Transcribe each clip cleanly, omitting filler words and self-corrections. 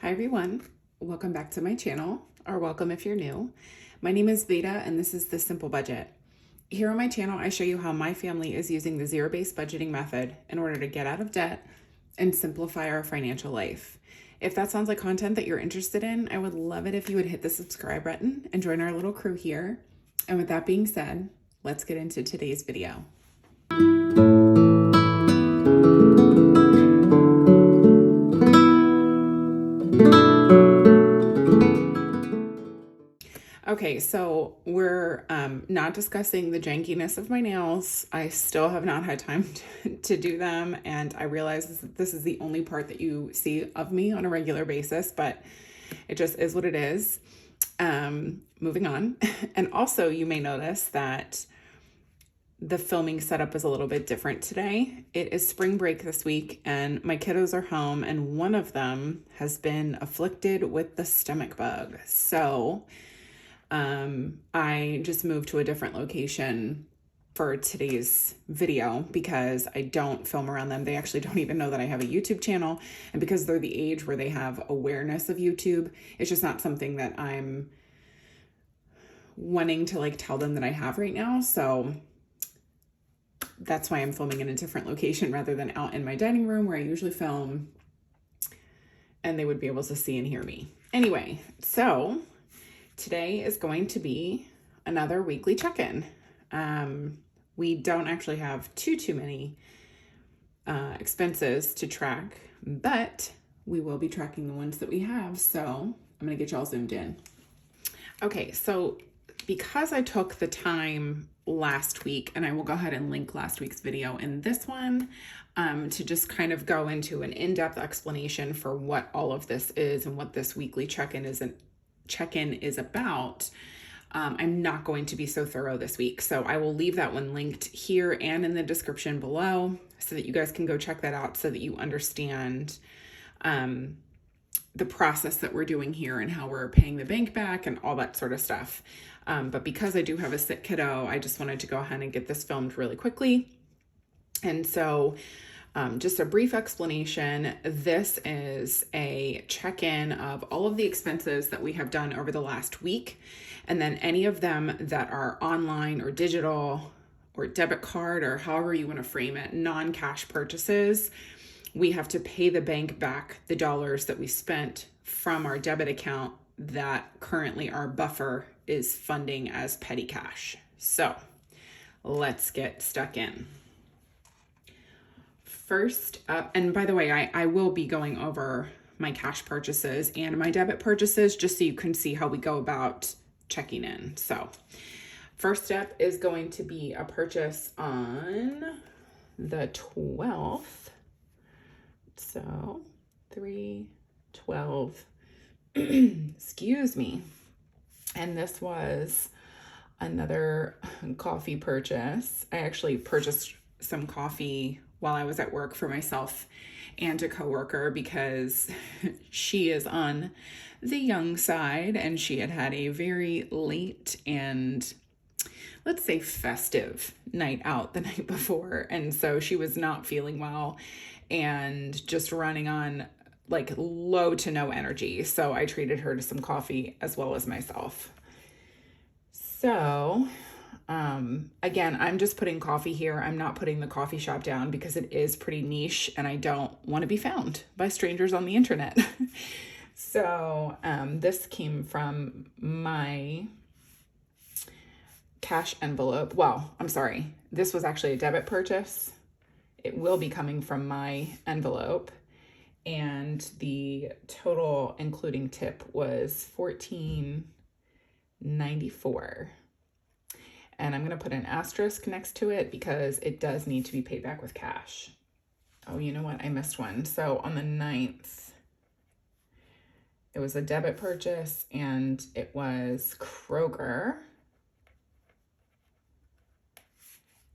Hi everyone, welcome back to my channel, or welcome if you're new. My name is Veda and this is The Simple Budget. Here on my channel, I show you how my family is using the zero-based budgeting method in order to get out of debt and simplify our financial life. If that sounds like content that you're interested in, I would love it if you would hit the subscribe button and join our little crew here. And with that being said, let's get into today's video. Okay, so we're not discussing the jankiness of my nails. I still have not had time to do them, and I realize that this is the only part that you see of me on a regular basis, but it just is what it is. Moving on. And also, you may notice that the filming setup is a little bit different today. It is spring break this week, and my kiddos are home, and one of them has been afflicted with the stomach bug. So I just moved to a different location for today's video because I don't film around them. They actually don't even know that I have a YouTube channel. And because they're the age where they have awareness of YouTube, it's just not something that I'm wanting to tell them that I have right now. So that's why I'm filming in a different location rather than out in my dining room where I usually film, and they would be able to see and hear me. Anyway, so today is going to be another weekly check-in. We don't actually have too many expenses to track, but we will be tracking the ones that we have. So I'm going to get y'all zoomed in. Okay, so because I took the time last week, and I will go ahead and link last week's video in this one, to just kind of go into an in-depth explanation for what all of this is and what this weekly check-in is about. I'm not going to be so thorough this week, so I will leave that one linked here and in the description below so that you guys can go check that out so that you understand the process that we're doing here and how we're paying the bank back and all that sort of stuff. But because I do have a sick kiddo, I just wanted to go ahead and get this filmed really quickly. And so just a brief explanation. This is a check-in of all of the expenses that we have done over the last week, and then any of them that are online or digital or debit card or however you want to frame it, non-cash purchases. We have to pay the bank back the dollars that we spent from our debit account that currently our buffer is funding as petty cash. So let's get stuck in. First up, and by the way, I will be going over my cash purchases and my debit purchases just so you can see how we go about checking in. So first step is going to be a purchase on the 12th. So 3/12, excuse me. And this was another coffee purchase. I actually purchased some coffee while I was at work for myself and a coworker because she is on the young side and she had a very late and, let's say, festive night out the night before. And so she was not feeling well and just running on low to no energy. So I treated her to some coffee as well as myself. So again, I'm just putting coffee here. I'm not putting the coffee shop down because it is pretty niche and I don't want to be found by strangers on the internet. So this came from my cash envelope. Well, I'm sorry. This was actually a debit purchase. It will be coming from my envelope. And the total, including tip, was $14.94. And I'm going to put an asterisk next to it because it does need to be paid back with cash. Oh, you know what? I missed one. So on the 9th, it was a debit purchase and it was Kroger.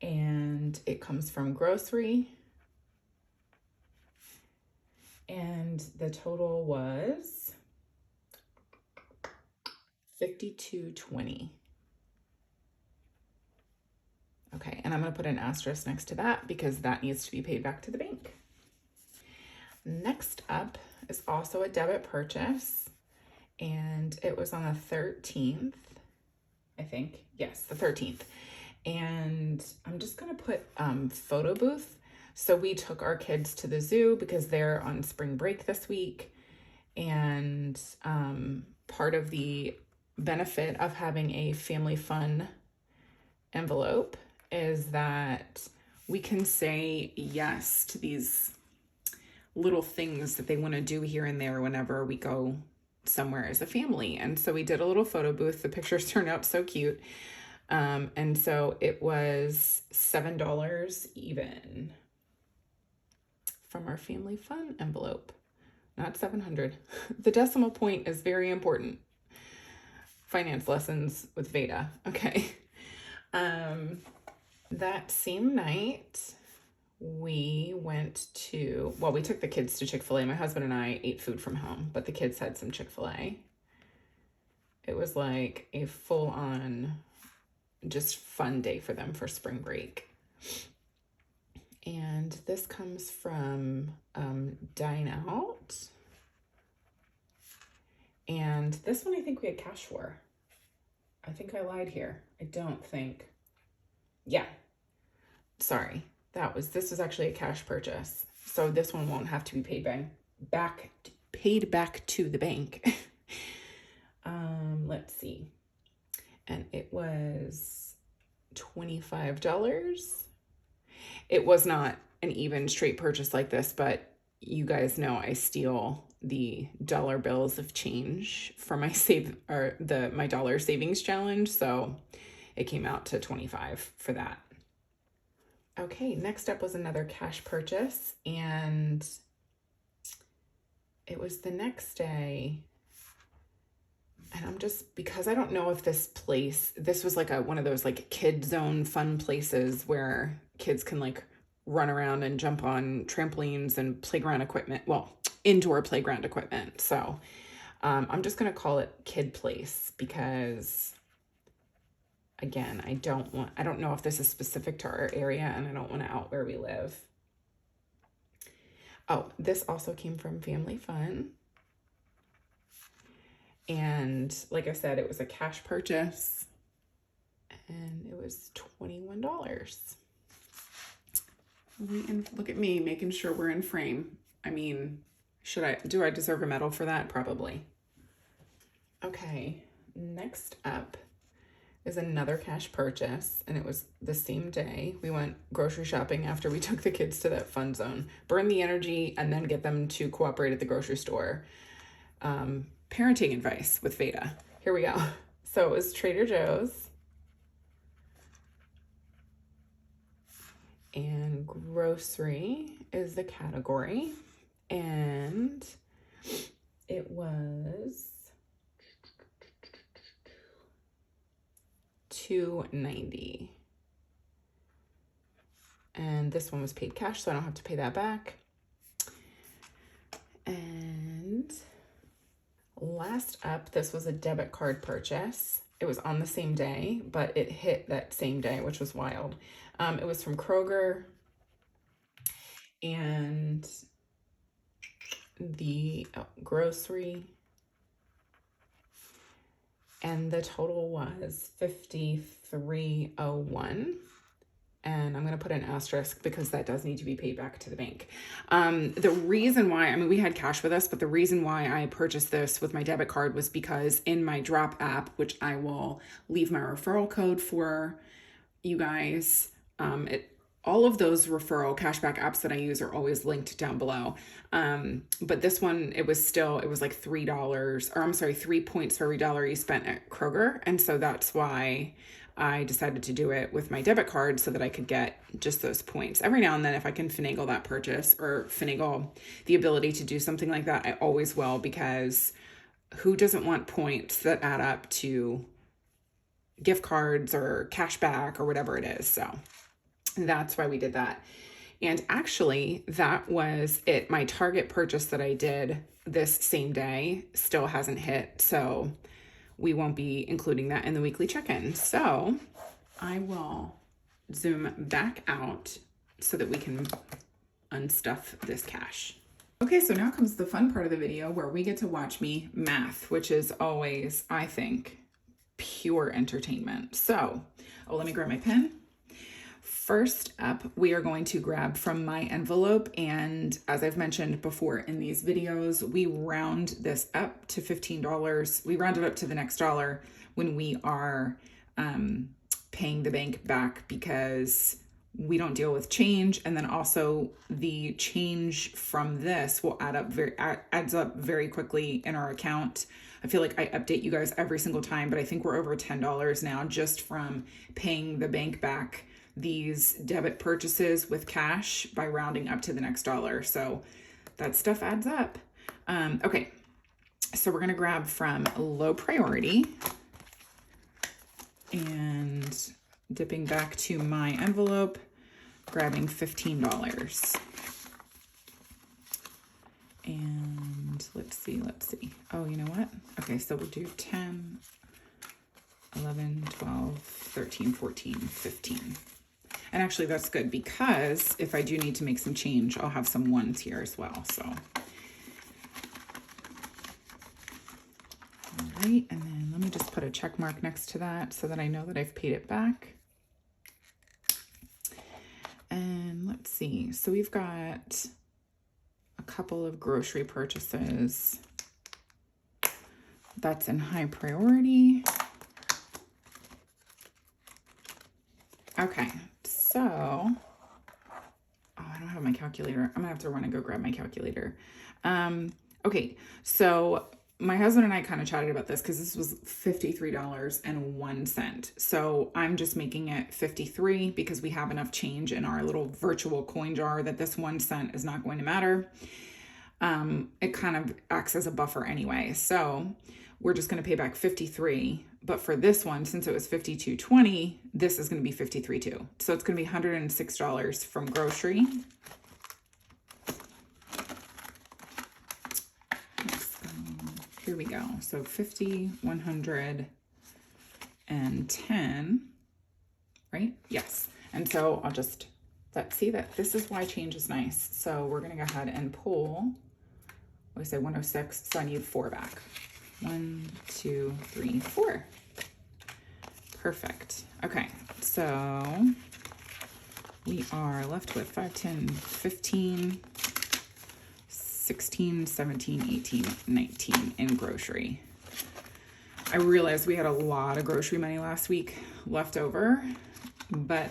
And it comes from grocery. And the total was $52.20. Okay, and I'm going to put an asterisk next to that because that needs to be paid back to the bank. Next up is also a debit purchase, and it was on the 13th, I think. Yes, the 13th. And I'm just gonna put photo booth. So we took our kids to the zoo because they're on spring break this week. And part of the benefit of having a family fun envelope is that we can say yes to these little things that they want to do here and there whenever we go somewhere as a family. And so we did a little photo booth. The pictures turned out so cute. And so it was $7 even from our family fun envelope, not 700. The decimal point is very important. Finance lessons with Veda. Okay. That same night, we took the kids to Chick-fil-A. My husband and I ate food from home, but the kids had some Chick-fil-A. It was like a full-on, just fun day for them for spring break. And this comes from Dine Out. And this one I think we had cash for. I think I lied here. I don't think. Yeah. Sorry. This was actually a cash purchase. So this one won't have to be paid back to the bank. Let's see. And it was $25. It was not an even straight purchase like this, but you guys know I steal the dollar bills of change for my my dollar savings challenge. So it came out to $25 for that. Okay, next up was another cash purchase, and it was the next day. And because I don't know if this was like one of those like kid zone fun places where kids can like run around and jump on trampolines and playground equipment. Well, indoor playground equipment. So I'm just going to call it Kid Place because, again, I don't know if this is specific to our area, and I don't want to out where we live. Oh, this also came from Family Fun. And like I said, it was a cash purchase, and it was $21. Look at me making sure we're in frame. I mean, do I deserve a medal for that? Probably. Okay, next up is another cash purchase, and it was the same day. We went grocery shopping after we took the kids to that fun zone. Burn the energy and then get them to cooperate at the grocery store. Parenting advice with Veda. Here we go. So it was Trader Joe's. And grocery is the category. And it was $2.90. And this one was paid cash, so I don't have to pay that back. And last up, this was a debit card purchase. It was on the same day, but it hit that same day, which was wild. It was from Kroger, and the grocery, and the total was $53.01. And I'm going to put an asterisk because that does need to be paid back to the bank. The reason why, we had cash with us, but the reason why I purchased this with my debit card was because in my Drop app, which I will leave my referral code for you guys, all of those referral cashback apps that I use are always linked down below. But this one, it was like $3, 3 points for every dollar you spent at Kroger. And so that's why I decided to do it with my debit card so that I could get just those points. Every now and then, if I can finagle that purchase or finagle the ability to do something like that, I always will, because who doesn't want points that add up to gift cards or cash back or whatever it is. So that's why we did that. And actually, that was it. My Target purchase that I did this same day still hasn't hit. So we won't be including that in the weekly check-in. So I will zoom back out so that we can unstuff this cash. Okay, so now comes the fun part of the video where we get to watch me math, which is always, I think, pure entertainment. So, let me grab my pen. First up, we are going to grab from my envelope, and as I've mentioned before in these videos, we round this up to $15. We round it up to the next dollar when we are paying the bank back, because we don't deal with change, and then also the change from this will adds up very quickly in our account. I feel like I update you guys every single time, but I think we're over $10 now just from paying the bank back these debit purchases with cash by rounding up to the next dollar. So that stuff adds up. Okay, so we're gonna grab from low priority and dipping back to my envelope, grabbing $15. And let's see. Oh, you know what? Okay, so we'll do 10, 11, 12, 13, 14, 15. And actually that's good, because if I do need to make some change, I'll have some ones here as well, so. All right, and then let me just put a check mark next to that so that I know that I've paid it back. And let's see, so we've got a couple of grocery purchases. That's in high priority. Okay, so, oh, I don't have my calculator. I'm gonna have to run and go grab my calculator. Okay, so my husband and I kind of chatted about this because this was $53.01. So I'm just making it 53 because we have enough change in our little virtual coin jar that this 1 cent is not going to matter. It kind of acts as a buffer anyway. So we're just going to pay back 53. But for this one, since it was $52.20, this is going to be 53 too. So it's going to be $106 from grocery. Here we go. So 50, 110, right? Yes. And so I'll just, let's see that this is why change is nice. So we're going to go ahead and pull, we say 106. So I need 4 back. 1, 2, 3, 4. Perfect. Okay. So we are left with 5, 10, 15, 16, 17, 18, 19 in grocery. I realized we had a lot of grocery money last week left over, but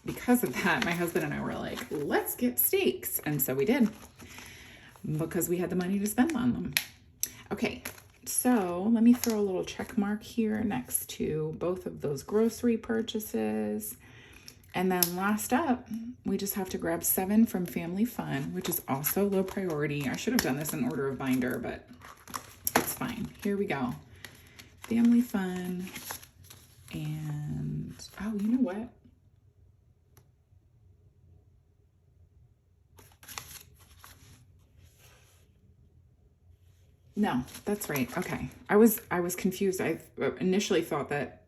because of that, my husband and I were like, let's get steaks. And so we did, because we had the money to spend on them. Okay, so let me throw a little check mark here next to both of those grocery purchases. And then last up, we just have to grab 7 from Family Fun, which is also low priority. I should have done this in order of binder, but it's fine. Here we go. Family Fun. And, oh, you know what? No, that's right. Okay. I was confused. I initially thought that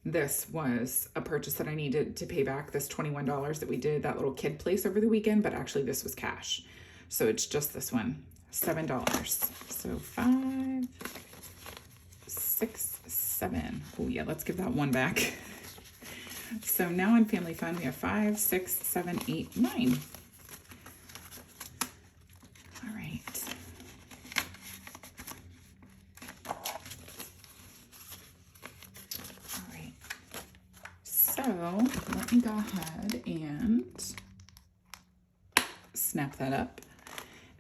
this was a purchase that I needed to pay back, this $21 that we did that little kid place over the weekend, but actually this was cash. So it's just this one, $7. So 5, 6, 7. Oh yeah, let's give that one back. So now on Family Fun, we have 5, 6, 7, 8, 9. All right. So let me go ahead and snap that up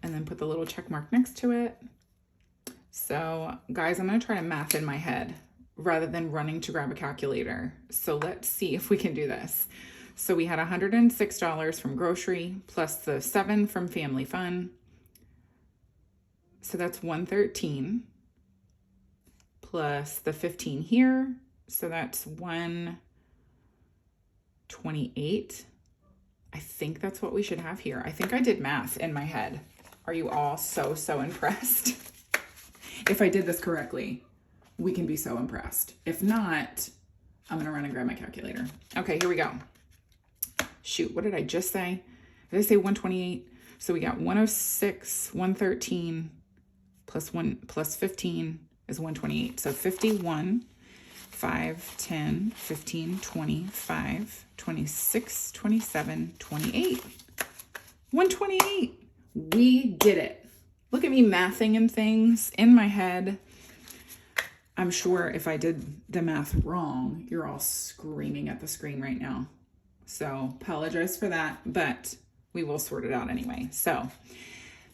and then put the little check mark next to it. So guys, I'm going to try to math in my head rather than running to grab a calculator. So let's see if we can do this. So we had $106 from grocery plus the 7 from Family Fun. So that's 113 plus the 15 here. So that's 128. I think that's what we should have here. I think I did math in my head. Are you all so impressed? If I did this correctly, we can be so impressed. If not, I'm gonna run and grab my calculator. Okay, here we go. Shoot, what did I just say? Did I say 128? So we got 106, 113 plus 15 is 128. So 51, 5, 10, 15, 25, 26, 27, 28. 128. We did it. Look at me mathing and things in my head. I'm sure if I did the math wrong, you're all screaming at the screen right now. So apologize for that, but we will sort it out anyway. So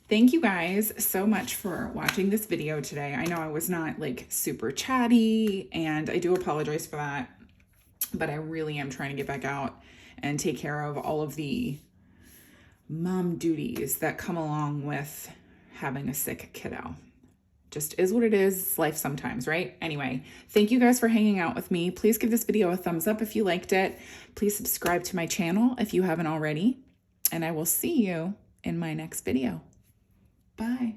thank you guys so much for watching this video today. I know I was not like super chatty, and I do apologize for that, but I really am trying to get back out and take care of all of the mom duties that come along with having a sick kiddo. Just is what it is. It's life sometimes, right? Anyway, thank you guys for hanging out with me. Please give this video a thumbs up if you liked it. Please subscribe to my channel if you haven't already. And I will see you in my next video. Bye.